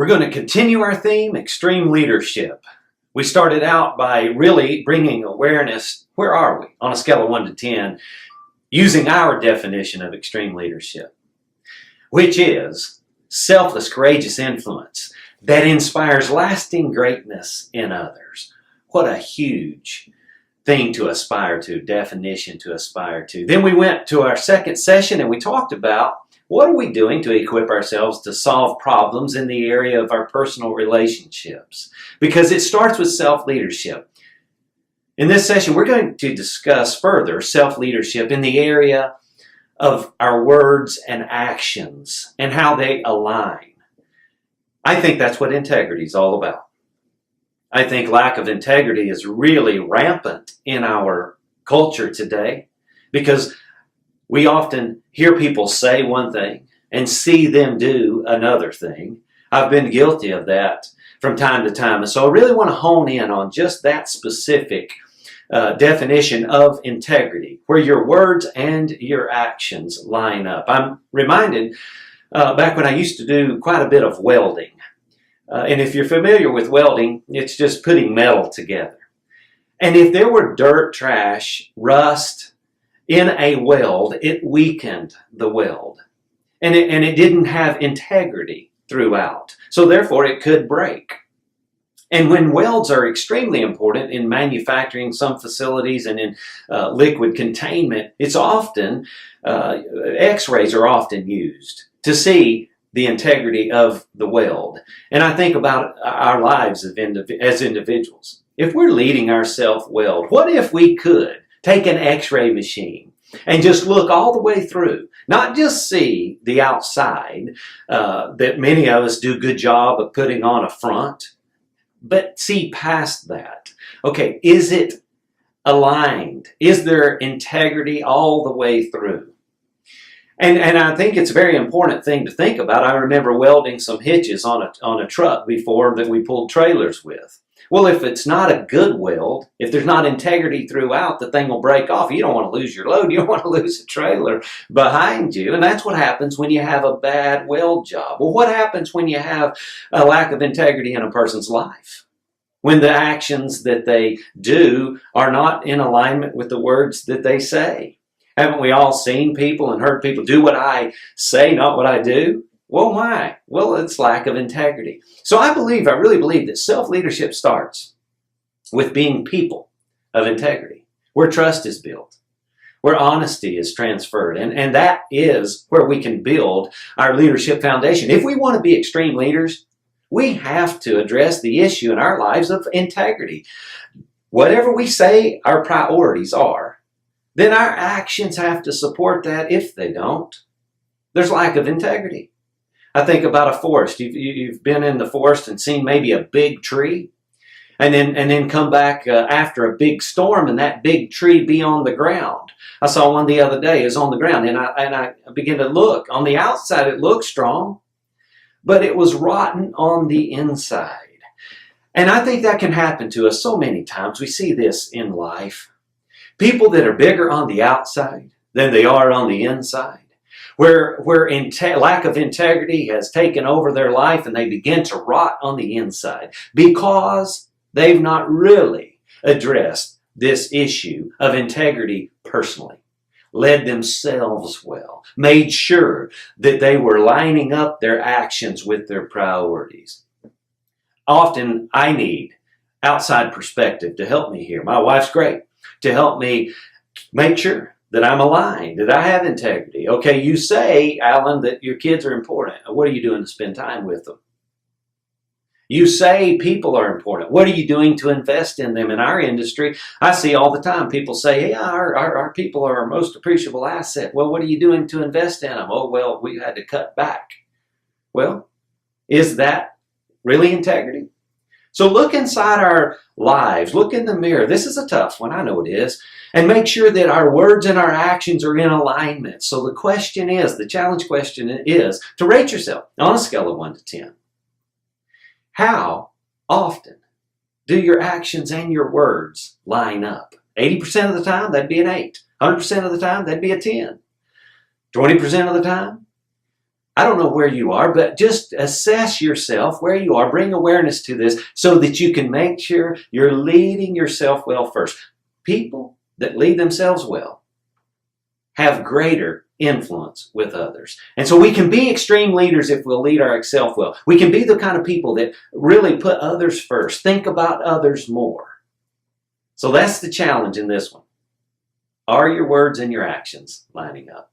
We're going to continue our theme, extreme leadership. We started out by really bringing awareness, where are we, on a scale of 1 to 10, using our definition of extreme leadership, which is selfless, courageous influence that inspires lasting greatness in others. What a huge thing to aspire to, definition to aspire to. Then we went to our second session and we talked about what are we doing to equip ourselves to solve problems in the area of our personal relationships? Because it starts with self-leadership. In this session, we're going to discuss further self-leadership in the area of our words and actions and how they align. I think that's what integrity is all about. I think lack of integrity is really rampant in our culture today because we often hear people say one thing and see them do another thing. I've been guilty of that from time to time. And so I really want to hone in on just that specific definition of integrity, where your words and your actions line up. I'm reminded back when I used to do quite a bit of welding. And if you're familiar with welding, it's just putting metal together. And if there were dirt, trash, rust in a weld, it weakened the weld. And it didn't have integrity throughout. So therefore, it could break. And when welds are extremely important in manufacturing some facilities and in liquid containment, it's often, x-rays are often used to see the integrity of the weld. And I think about our lives as individuals. If we're leading ourselves weld, what if we could take an x-ray machine and just look all the way through, not just see the outside that many of us do a good job of putting on a front, but see past that. Okay, is it aligned? Is there integrity all the way through? And I think it's a very important thing to think about. I remember welding some hitches on a truck before that we pulled trailers with. Well, if it's not a good weld, if there's not integrity throughout, the thing will break off. You don't want to lose your load. You don't want to lose a trailer behind you. And that's what happens when you have a bad weld job. Well, what happens when you have a lack of integrity in a person's life? When the actions that they do are not in alignment with the words that they say? Haven't we all seen people and heard people do what I say, not what I do? Well, why? Well, it's lack of integrity. So I really believe that self-leadership starts with being people of integrity, where trust is built, where honesty is transferred. And that is where we can build our leadership foundation. If we want to be extreme leaders, we have to address the issue in our lives of integrity. Whatever we say our priorities are, then our actions have to support that. If they don't, there's lack of integrity. I think about a forest. You've been in the forest and seen maybe a big tree, and then come back after a big storm and that big tree be on the ground. I saw one the other day. It was on the ground, and I began to look. On the outside, it looked strong, but it was rotten on the inside. And I think that can happen to us so many times. We see this in life. People that are bigger on the outside than they are on the inside, where lack of integrity has taken over their life and they begin to rot on the inside because they've not really addressed this issue of integrity personally, led themselves well, made sure that they were lining up their actions with their priorities. Often I need outside perspective to help me here. My wife's great to help me make sure that I'm aligned, that I have integrity. Okay, you say, Alan, that your kids are important. What are you doing to spend time with them? You say people are important. What are you doing to invest in them? In our industry, I see all the time people say, hey, our people are our most appreciable asset. Well, what are you doing to invest in them? Oh, well, we had to cut back. Well, is that really integrity? So look inside our lives. Look in the mirror. This is a tough one. I know it is. And make sure that our words and our actions are in alignment. So the challenge question is to rate yourself on a scale of 1 to 10. How often do your actions and your words line up? 80% of the time, that'd be an 8. 100% of the time, that'd be a 10. 20% of the time, I don't know where you are, but just assess yourself where you are. Bring awareness to this so that you can make sure you're leading yourself well first. People that lead themselves well have greater influence with others. And so we can be extreme leaders if we'll lead ourselves well. We can be the kind of people that really put others first, think about others more. So that's the challenge in this one. Are your words and your actions lining up?